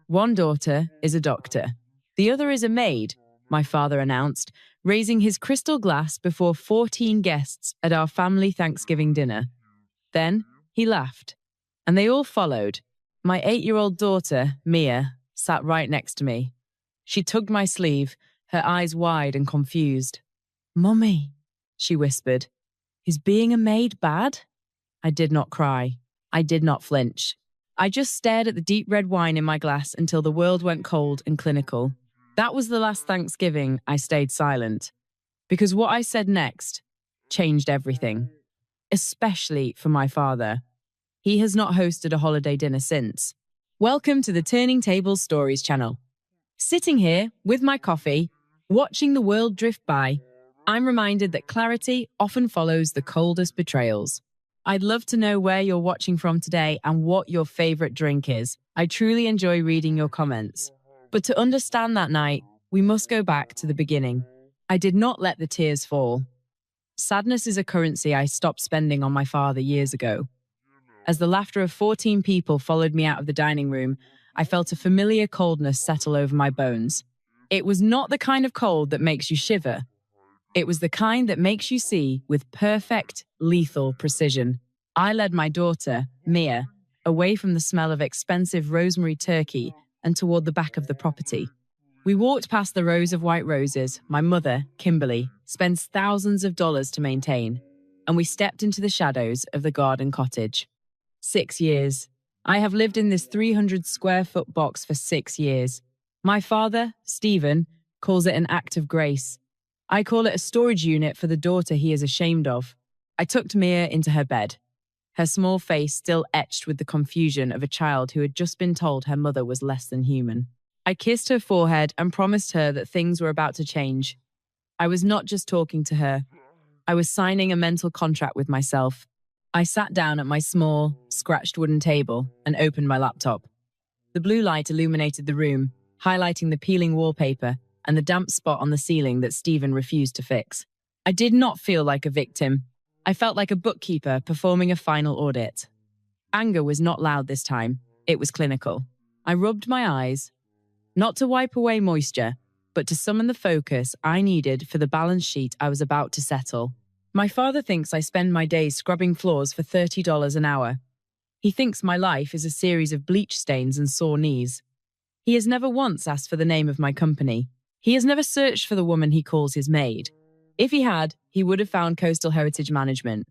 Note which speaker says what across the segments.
Speaker 1: One daughter is a doctor. The other is a maid, my father announced, raising his crystal glass before 14 guests at our family Thanksgiving dinner. Then he laughed, and they all followed. My 8-year-old daughter, Mia, sat right next to me. She tugged my sleeve, her eyes wide and confused. "Mummy," she whispered, "is being a maid bad?" I did not cry. I did not flinch. I just stared at the deep red wine in my glass until the world went cold and clinical. That was the last Thanksgiving I stayed silent, because what I said next changed everything, especially for my father. He has not hosted a holiday dinner since. Welcome to the Turning Tables Stories channel. Sitting here with my coffee, watching the world drift by, I'm reminded that clarity often follows the coldest betrayals. I'd love to know where you're watching from today and what your favorite drink is. I truly enjoy reading your comments. But to understand that night, we must go back to the beginning. I did not let the tears fall. Sadness is a currency I stopped spending on my father years ago. As the laughter of 14 people followed me out of the dining room, I felt a familiar coldness settle over my bones. It was not the kind of cold that makes you shiver. It was the kind that makes you see with perfect, lethal precision. I led my daughter, Mia, away from the smell of expensive rosemary turkey and toward the back of the property. We walked past the rows of white roses my mother, Kimberly, spends thousands of dollars to maintain, and we stepped into the shadows of the garden cottage. 6 years. I have lived in this 300-square-foot box for 6 years. My father, Stephen, calls it an act of grace. I call it a storage unit for the daughter he is ashamed of. I tucked Mia into her bed, her small face still etched with the confusion of a child who had just been told her mother was less than human. I kissed her forehead and promised her that things were about to change. I was not just talking to her. I was signing a mental contract with myself. I sat down at my small, scratched wooden table and opened my laptop. The blue light illuminated the room, highlighting the peeling wallpaper and the damp spot on the ceiling that Stephen refused to fix. I did not feel like a victim. I felt like a bookkeeper performing a final audit. Anger was not loud this time. It was clinical. I rubbed my eyes, not to wipe away moisture, but to summon the focus I needed for the balance sheet I was about to settle. My father thinks I spend my days scrubbing floors for $30 an hour. He thinks my life is a series of bleach stains and sore knees. He has never once asked for the name of my company. He has never searched for the woman he calls his maid. If he had, he would have found Coastal Heritage Management.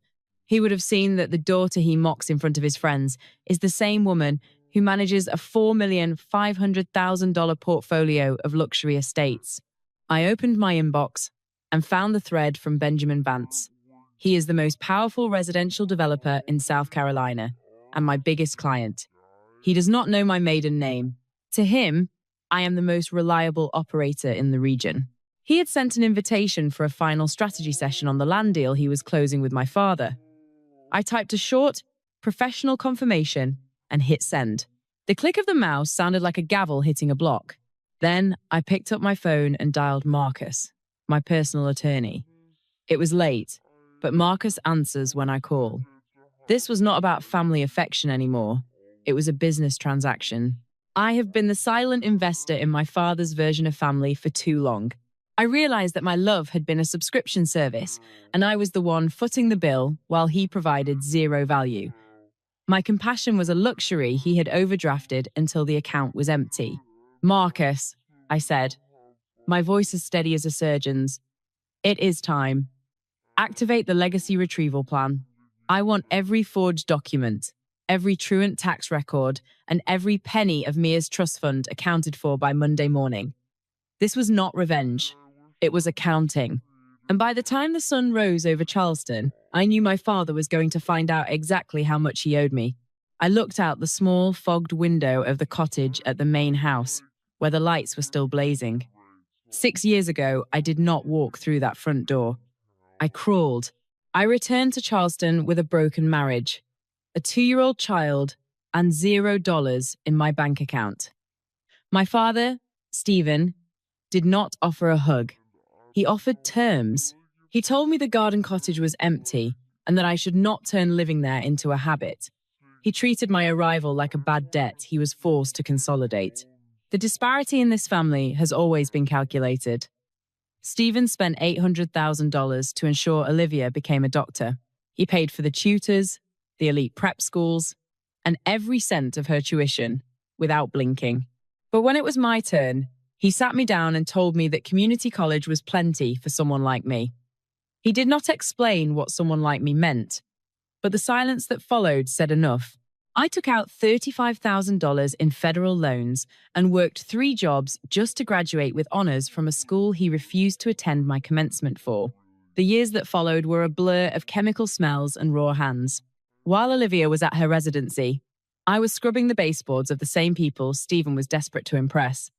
Speaker 1: He would have seen that the daughter he mocks in front of his friends is the same woman who manages a $4,500,000 portfolio of luxury estates. I opened my inbox and found the thread from Benjamin Vance. He is the most powerful residential developer in South Carolina and my biggest client. He does not know my maiden name. To him, I am the most reliable operator in the region. He had sent an invitation for a final strategy session on the land deal he was closing with my father. I typed a short, professional confirmation and hit send. The click of the mouse sounded like a gavel hitting a block. Then I picked up my phone and dialed Marcus, my personal attorney. It was late, but Marcus answers when I call. This was not about family affection anymore. It was a business transaction. I have been the silent investor in my father's version of family for too long. I realized that my love had been a subscription service, and I was the one footing the bill while he provided zero value. My compassion was a luxury he had overdrafted until the account was empty. "Marcus," I said, my voice as steady as a surgeon's, "it is time. Activate the legacy retrieval plan. I want every forged document, every truant tax record, and every penny of Mia's trust fund accounted for by Monday morning." This was not revenge. It was accounting. And by the time the sun rose over Charleston, I knew my father was going to find out exactly how much he owed me. I looked out the small, fogged window of the cottage at the main house, where the lights were still blazing. 6 years ago, I did not walk through that front door. I crawled. I returned to Charleston with a broken marriage, a 2-year-old child, and $0 in my bank account. My father, Stephen, did not offer a hug. He offered terms. He told me the garden cottage was empty and that I should not turn living there into a habit. He treated my arrival like a bad debt he was forced to consolidate. The disparity in this family has always been calculated. Stephen spent $800,000 to ensure Olivia became a doctor. He paid for the tutors, the elite prep schools, and every cent of her tuition without blinking. But when it was my turn, he sat me down and told me that community college was plenty for someone like me. He did not explain what someone like me meant, but the silence that followed said enough. I took out $35,000 in federal loans and worked 3 jobs just to graduate with honors from a school he refused to attend my commencement for. The years that followed were a blur of chemical smells and raw hands. While Olivia was at her residency, I was scrubbing the baseboards of the same people Stephen was desperate to impress.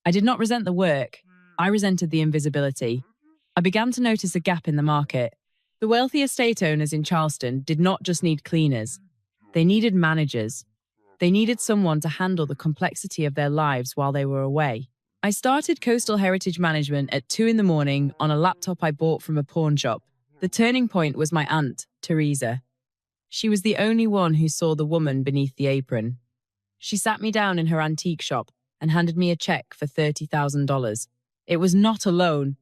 Speaker 1: I did not resent the work. I resented the invisibility. I began to notice a gap in the market. The wealthy estate owners in Charleston did not just need cleaners. They needed managers. They needed someone to handle the complexity of their lives while they were away. I started Coastal Heritage Management at 2 in the morning on a laptop I bought from a pawn shop. The turning point was my aunt, Teresa. She was the only one who saw the woman beneath the apron. She sat me down in her antique shop and handed me a check for $30,000. It was not a loan.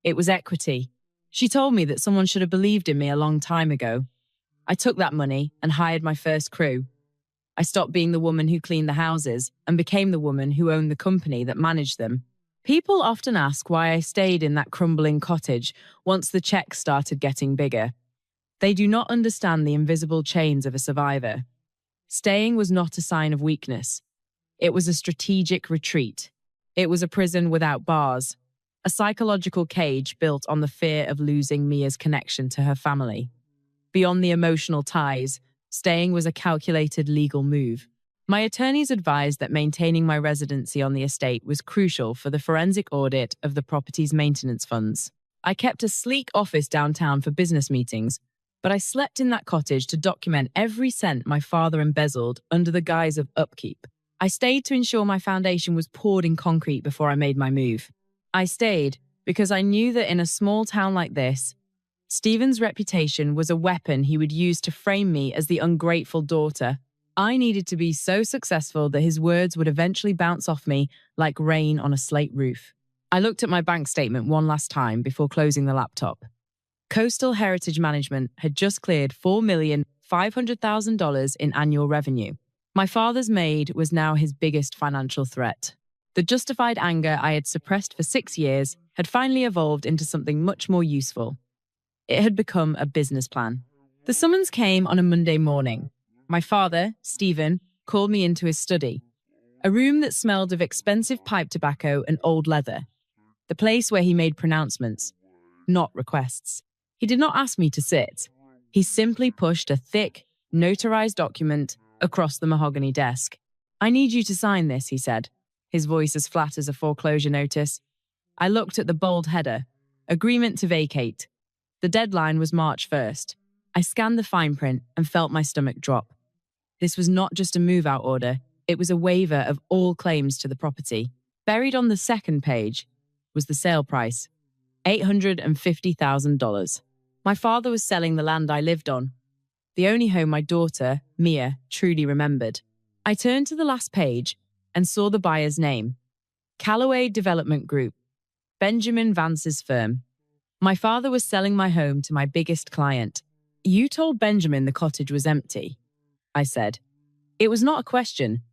Speaker 1: It was equity. She told me that someone should have believed in me a long time ago. I took that money and hired my first crew. I stopped being the woman who cleaned the houses and became the woman who owned the company that managed them. People often ask why I stayed in that crumbling cottage once the checks started getting bigger. They do not understand the invisible chains of a survivor. Staying was not a sign of weakness. It was a strategic retreat. It was a prison without bars, a psychological cage built on the fear of losing Mia's connection to her family. Beyond the emotional ties, staying was a calculated legal move. My attorneys advised that maintaining my residency on the estate was crucial for the forensic audit of the property's maintenance funds. I kept a sleek office downtown for business meetings, but I slept in that cottage to document every cent my father embezzled under the guise of upkeep. I stayed to ensure my foundation was poured in concrete before I made my move. I stayed because I knew that in a small town like this, Stephen's reputation was a weapon he would use to frame me as the ungrateful daughter. I needed to be so successful that his words would eventually bounce off me like rain on a slate roof. I looked at my bank statement one last time before closing the laptop. Coastal Heritage Management had just cleared $4,500,000 in annual revenue. My father's Maid was now his biggest financial threat. The justified anger I had suppressed for 6 years had finally evolved into something much more useful. It had become a business plan. The summons came on a Monday morning. My father, Stephen, called me into his study, a room that smelled of expensive pipe tobacco and old leather, the place where he made pronouncements, not requests. He did not ask me to sit. He simply pushed a thick, notarized document across the mahogany desk. "I need you to sign this," he said, his voice as flat as a foreclosure notice. I looked at the bold header, agreement to vacate. The deadline was March 1st. I scanned the fine print and felt my stomach drop. This was not just a move-out order, it was a waiver of all claims to the property. Buried on the second page was the sale price, $850,000. My father was selling the land I lived on, the only home my daughter, Mia, truly remembered. I turned to the last page and saw the buyer's name, Callaway Development Group, Benjamin Vance's firm. My father was selling my home to my biggest client. "You told Benjamin the cottage was empty," I said. It was not a question.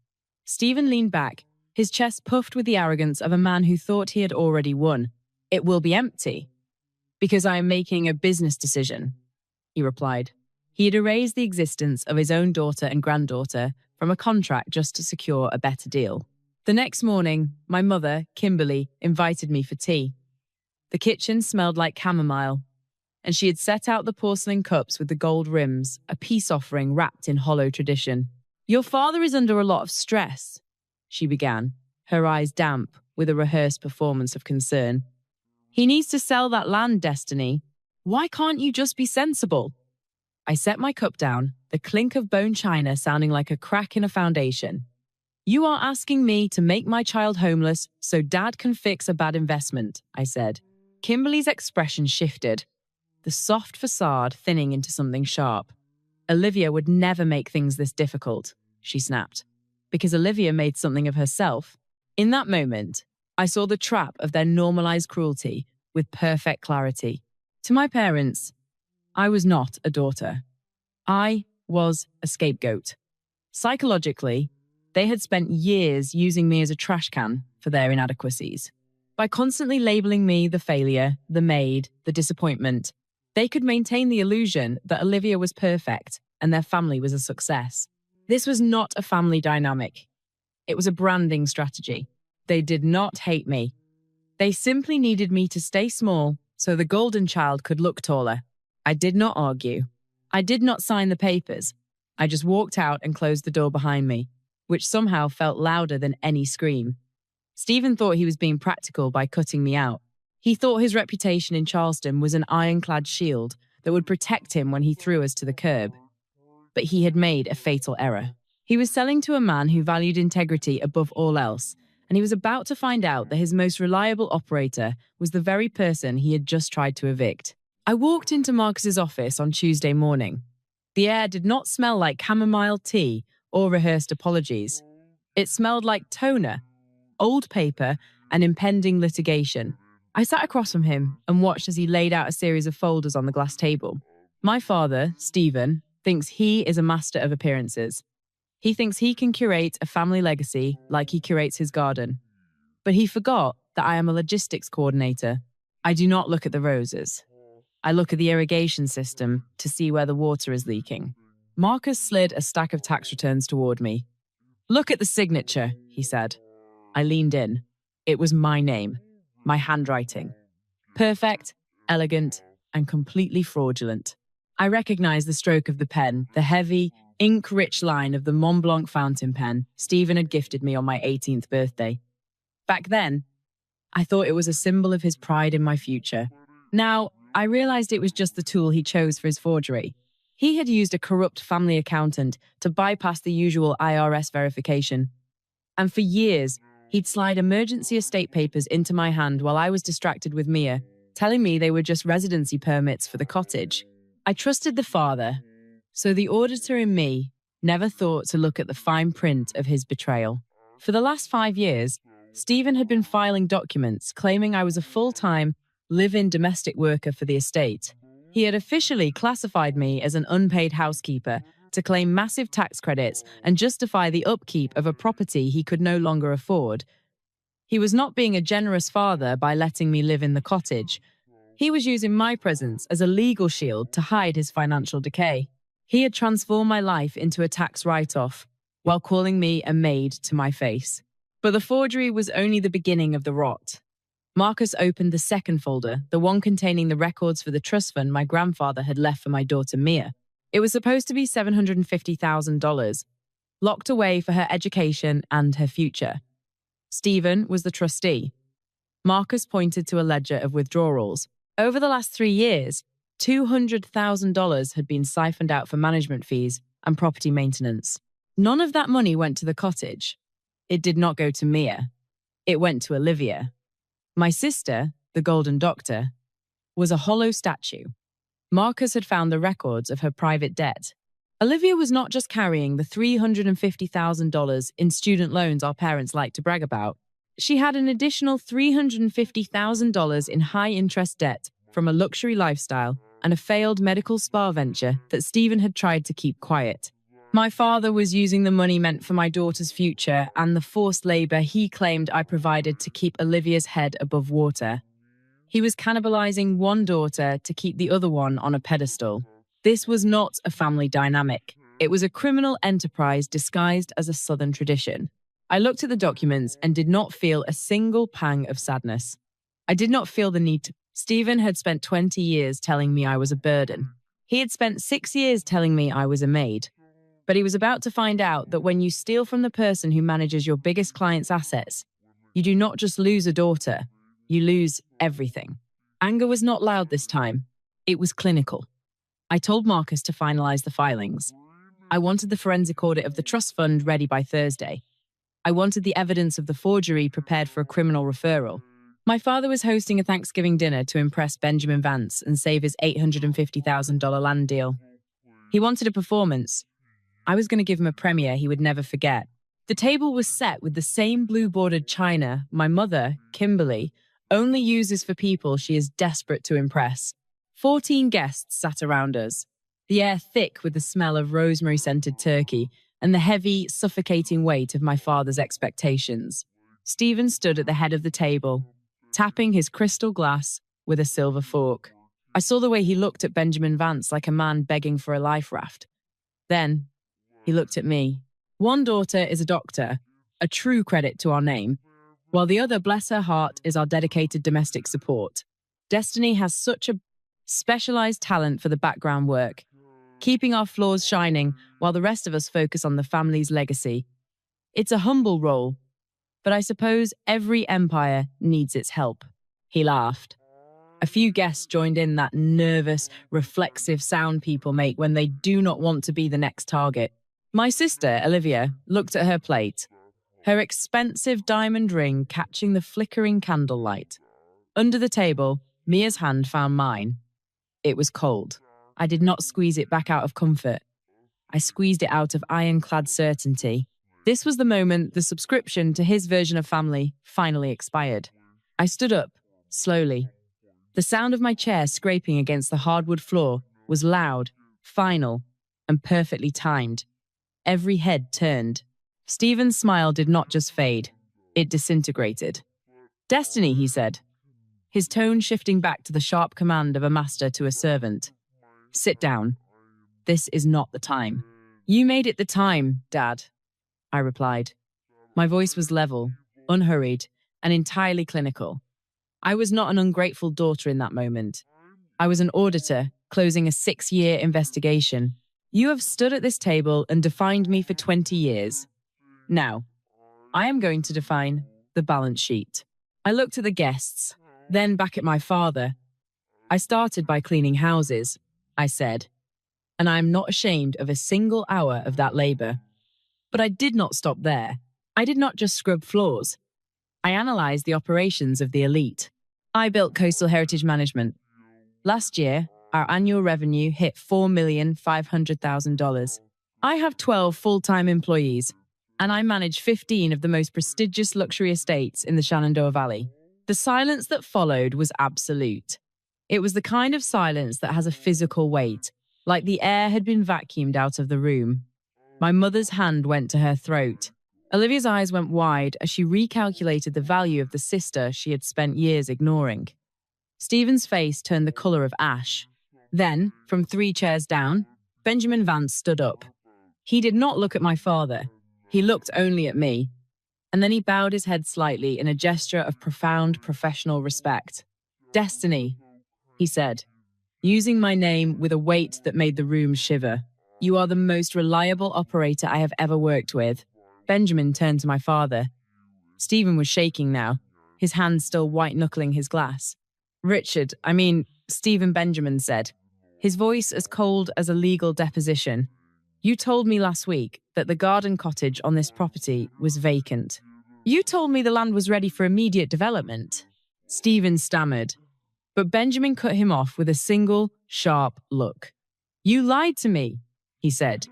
Speaker 1: Stephen leaned back, his chest puffed with the arrogance of a man who thought he had already won. "It will be empty, because I am making a business decision," he replied. He had erased the existence of his own daughter and granddaughter from a contract just to secure a better deal. The next morning, my mother, Kimberly, invited me for tea. The kitchen smelled like chamomile, and she had set out the porcelain cups with the gold rims, a peace offering wrapped in hollow tradition. "Your father is under a lot of stress," she began, her eyes damp with a rehearsed performance of concern. "He needs to sell that land, Destiny. Why can't you just be sensible?" I set my cup down, the clink of bone china sounding like a crack in a foundation. "You are asking me to make my child homeless so Dad can fix a bad investment," I said. Kimberly's expression shifted, the soft facade thinning into something sharp. "Olivia would never make things this difficult," she snapped, "because Olivia made something of herself. In that moment, I saw the trap of their normalized cruelty with perfect clarity. To my parents, I was not a daughter. I was a scapegoat. Psychologically, they had spent years using me as a trash can for their inadequacies. By constantly labeling me the failure, the maid, the disappointment, they could maintain the illusion that Olivia was perfect and their family was a success. This was not a family dynamic. It was a branding strategy. They did not hate me. They simply needed me to stay small so the golden child could look taller. I did not argue. I did not sign the papers. I just walked out and closed the door behind me, which somehow felt louder than any scream. Stephen thought he was being practical by cutting me out. He thought his reputation in Charleston was an ironclad shield that would protect him when he threw us to the curb. But he had made a fatal error. He was selling to a man who valued integrity above all else, and he was about to find out that his most reliable operator was the very person he had just tried to evict. I walked into Marcus's office on Tuesday morning. The air did not smell like chamomile tea or rehearsed apologies. It smelled like toner, old paper, and impending litigation. I sat across from him and watched as he laid out a series of folders on the glass table. My father, Stephen, thinks he is a master of appearances. He thinks he can curate a family legacy like he curates his garden. But he forgot that I am a logistics coordinator. I do not look at the roses. I look at the irrigation system to see where the water is leaking. Marcus slid a stack of tax returns toward me. "Look at the signature," he said. I leaned in. It was my name, my handwriting. Perfect, elegant, and completely fraudulent. I recognized the stroke of the pen, the heavy, ink-rich line of the Mont Blanc fountain pen Stephen had gifted me on my 18th birthday. Back then, I thought it was a symbol of his pride in my future. Now, I realized it was just the tool he chose for his forgery. He had used a corrupt family accountant to bypass the usual IRS verification. And for years, he'd slide emergency estate papers into my hand while I was distracted with Mia, telling me they were just residency permits for the cottage. I trusted the father, so the auditor in me never thought to look at the fine print of his betrayal. For the last 5 years, Stephen had been filing documents claiming I was a full-time, live-in domestic worker for the estate. He had officially classified me as an unpaid housekeeper to claim massive tax credits and justify the upkeep of a property he could no longer afford. He was not being a generous father by letting me live in the cottage. He was using my presence as a legal shield to hide his financial decay. He had transformed my life into a tax write-off while calling me a maid to my face. But the forgery was only the beginning of the rot. Marcus opened the second folder, the one containing the records for the trust fund my grandfather had left for my daughter Mia. It was supposed to be $750,000, locked away for her education and her future. Stephen was the trustee. Marcus pointed to a ledger of withdrawals. Over the last 3 years, $200,000 had been siphoned out for management fees and property maintenance. None of that money went to the cottage. It did not go to Mia. It went to Olivia. My sister, the Golden Doctor, was a hollow statue. Marcus had found the records of her private debt. Olivia was not just carrying the $350,000 in student loans our parents like to brag about. She had an additional $350,000 in high-interest debt from a luxury lifestyle and a failed medical spa venture that Stephen had tried to keep quiet. My father was using the money meant for my daughter's future and the forced labor he claimed I provided to keep Olivia's head above water. He was cannibalizing one daughter to keep the other one on a pedestal. This was not a family dynamic. It was a criminal enterprise disguised as a Southern tradition. I looked at the documents and did not feel a single pang of sadness. I did not feel the need to. Stephen had spent 20 years telling me I was a burden. He had spent 6 years telling me I was a maid. But he was about to find out that when you steal from the person who manages your biggest client's assets, you do not just lose a daughter, you lose everything. Anger was not loud this time. It was clinical. I told Marcus to finalize the filings. I wanted the forensic audit of the trust fund ready by Thursday. I wanted the evidence of the forgery prepared for a criminal referral. My father was hosting a Thanksgiving dinner to impress Benjamin Vance and save his $850,000 land deal. He wanted a performance. I was going to give him a premiere he would never forget. The table was set with the same blue-bordered china my mother, Kimberly, only uses for people she is desperate to impress. 14 guests sat around us, the air thick with the smell of rosemary-scented turkey and the heavy, suffocating weight of my father's expectations. Stephen stood at the head of the table, tapping his crystal glass with a silver fork. I saw the way he looked at Benjamin Vance like a man begging for a life raft. Then, he looked at me. One daughter is a doctor, a true credit to our name, while the other, bless her heart, is our dedicated domestic support. Destiny has such a specialized talent for the background work, keeping our floors shining while the rest of us focus on the family's legacy. It's a humble role, but I suppose every empire needs its help. He laughed. A few guests joined in that nervous, reflexive sound people make when they do not want to be the next target. My sister, Olivia, looked at her plate, her expensive diamond ring catching the flickering candlelight. Under the table, Mia's hand found mine. It was cold. I did not squeeze it back out of comfort. I squeezed it out of ironclad certainty. This was the moment the subscription to his version of family finally expired. I stood up, slowly. The sound of my chair scraping against the hardwood floor was loud, final, and perfectly timed. Every head turned. Stephen's smile did not just fade, it disintegrated. Destiny, he said, his tone shifting back to the sharp command of a master to a servant. Sit down. This is not the time. You made it the time, Dad, I replied. My voice was level, unhurried, and entirely clinical. I was not an ungrateful daughter in that moment. I was an auditor, closing a 6-year investigation. You have stood at this table and defined me for 20 years. Now, I am going to define the balance sheet. I looked at the guests, then back at my father. I started by cleaning houses, I said, and I am not ashamed of a single hour of that labor. But I did not stop there. I did not just scrub floors. I analyzed the operations of the elite. I built Coastal Heritage Management. Last year, our annual revenue hit $4,500,000. I have 12 full-time employees, and I manage 15 of the most prestigious luxury estates in the Shenandoah Valley. The silence that followed was absolute. It was the kind of silence that has a physical weight, like the air had been vacuumed out of the room. My mother's hand went to her throat. Olivia's eyes went wide as she recalculated the value of the sister she had spent years ignoring. Stephen's face turned the color of ash. Then, from 3 chairs down, Benjamin Vance stood up. He did not look at my father. He looked only at me. And then he bowed his head slightly in a gesture of profound professional respect. Destiny, he said, using my name with a weight that made the room shiver. You are the most reliable operator I have ever worked with. Benjamin turned to my father. Stephen was shaking now, his hand still white-knuckling his glass. Stephen Benjamin said, his voice as cold as a legal deposition. You told me last week that the garden cottage on this property was vacant. You told me the land was ready for immediate development. Stephen stammered, but Benjamin cut him off with a single, sharp look. You lied to me, he said.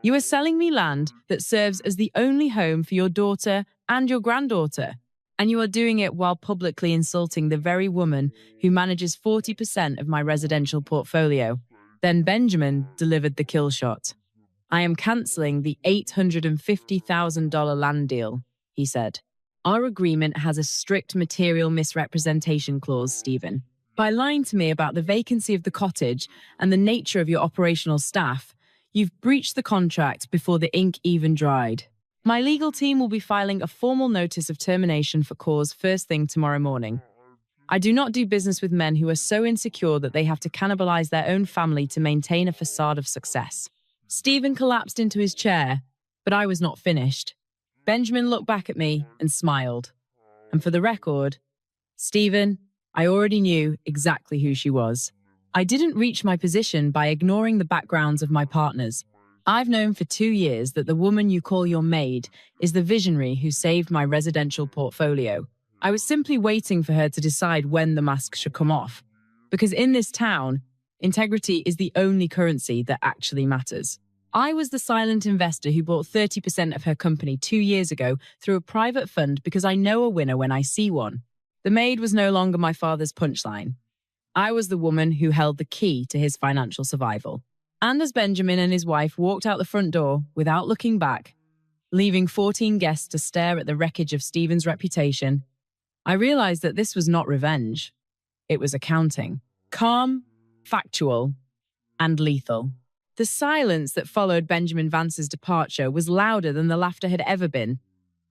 Speaker 1: You are selling me land that serves as the only home for your daughter and your granddaughter, and you are doing it while publicly insulting the very woman who manages 40% of my residential portfolio. Then Benjamin delivered the kill shot. I am cancelling the $850,000 land deal, he said. Our agreement has a strict material misrepresentation clause, Stephen. By lying to me about the vacancy of the cottage and the nature of your operational staff, you've breached the contract before the ink even dried. My legal team will be filing a formal notice of termination for cause first thing tomorrow morning. I do not do business with men who are so insecure that they have to cannibalize their own family to maintain a facade of success. Stephen collapsed into his chair, but I was not finished. Benjamin looked back at me and smiled. And for the record, Stephen, I already knew exactly who she was. I didn't reach my position by ignoring the backgrounds of my partners. I've known for 2 years that the woman you call your maid is the visionary who saved my residential portfolio. I was simply waiting for her to decide when the mask should come off. Because in this town, integrity is the only currency that actually matters. I was the silent investor who bought 30% of her company 2 years ago through a private fund because I know a winner when I see one. The maid was no longer my father's punchline. I was the woman who held the key to his financial survival. And as Benjamin and his wife walked out the front door without looking back, leaving 14 guests to stare at the wreckage of Stephen's reputation, I realized that this was not revenge. It was accounting. Calm, factual, and lethal. The silence that followed Benjamin Vance's departure was louder than the laughter had ever been.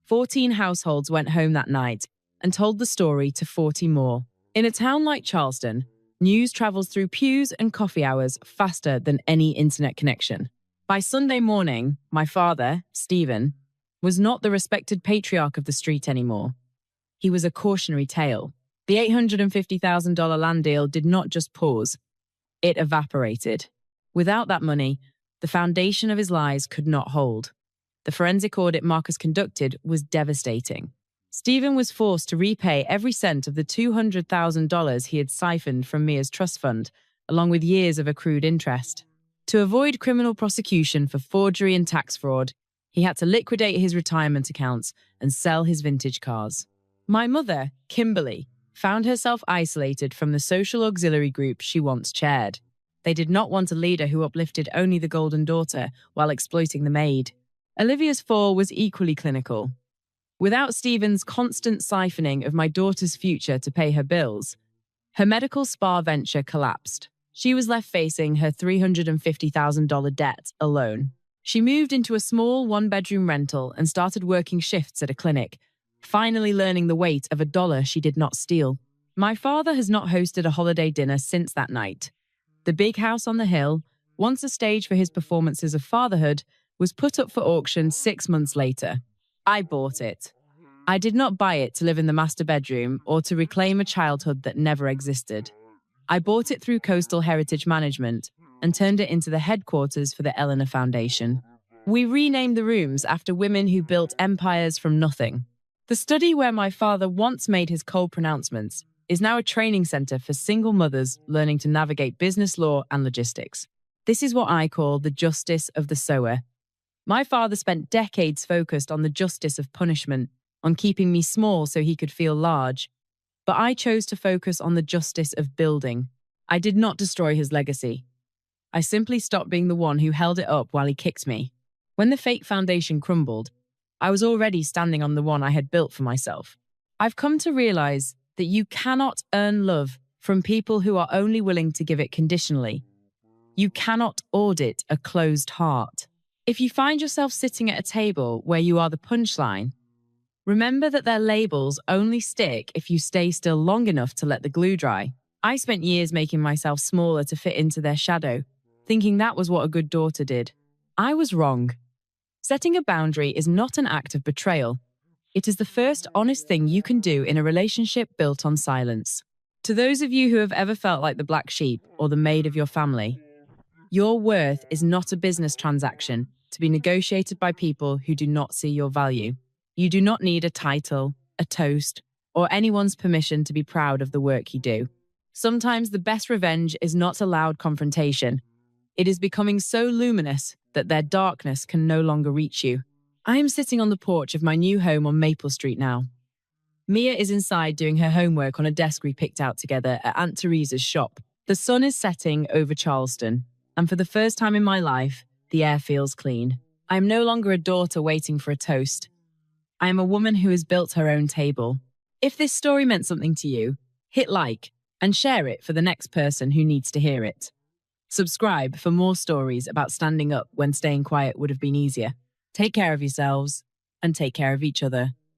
Speaker 1: 14 households went home that night and told the story to 40 more. In a town like Charleston, news travels through pews and coffee hours faster than any internet connection. By Sunday morning, my father, Stephen, was not the respected patriarch of the street anymore. He was a cautionary tale. The $850,000 land deal did not just pause, it evaporated. Without that money, the foundation of his lies could not hold. The forensic audit Marcus conducted was devastating. Stephen was forced to repay every cent of the $200,000 he had siphoned from Mia's trust fund, along with years of accrued interest. To avoid criminal prosecution for forgery and tax fraud, he had to liquidate his retirement accounts and sell his vintage cars. My mother, Kimberly, found herself isolated from the social auxiliary group she once chaired. They did not want a leader who uplifted only the golden daughter while exploiting the maid. Olivia's fall was equally clinical. Without Stephen's constant siphoning of my daughter's future to pay her bills, her medical spa venture collapsed. She was left facing her $350,000 debt alone. She moved into a small one-bedroom rental and started working shifts at a clinic, finally learning the weight of a dollar she did not steal. My father has not hosted a holiday dinner since that night. The big house on the hill, once a stage for his performances of fatherhood, was put up for auction 6 months later. I bought it. I did not buy it to live in the master bedroom or to reclaim a childhood that never existed. I bought it through Coastal Heritage Management and turned it into the headquarters for the Eleanor Foundation. We renamed the rooms after women who built empires from nothing. The study where my father once made his cold pronouncements is now a training center for single mothers learning to navigate business law and logistics. This is what I call the justice of the sower. My father spent decades focused on the justice of punishment, on keeping me small so he could feel large. But I chose to focus on the justice of building. I did not destroy his legacy. I simply stopped being the one who held it up while he kicked me. When the fake foundation crumbled, I was already standing on the one I had built for myself. I've come to realize that you cannot earn love from people who are only willing to give it conditionally. You cannot audit a closed heart. If you find yourself sitting at a table where you are the punchline, remember that their labels only stick if you stay still long enough to let the glue dry. I spent years making myself smaller to fit into their shadow, thinking that was what a good daughter did. I was wrong. Setting a boundary is not an act of betrayal. It is the first honest thing you can do in a relationship built on silence. To those of you who have ever felt like the black sheep or the maid of your family, your worth is not a business transaction to be negotiated by people who do not see your value. You do not need a title, a toast, or anyone's permission to be proud of the work you do. Sometimes the best revenge is not a loud confrontation. It is becoming so luminous that their darkness can no longer reach you. I am sitting on the porch of my new home on Maple Street now. Mia is inside doing her homework on a desk we picked out together at Aunt Teresa's shop. The sun is setting over Charleston, and for the first time in my life, the air feels clean. I am no longer a daughter waiting for a toast. I am a woman who has built her own table. If this story meant something to you, hit like and share it for the next person who needs to hear it. Subscribe for more stories about standing up when staying quiet would have been easier. Take care of yourselves and take care of each other.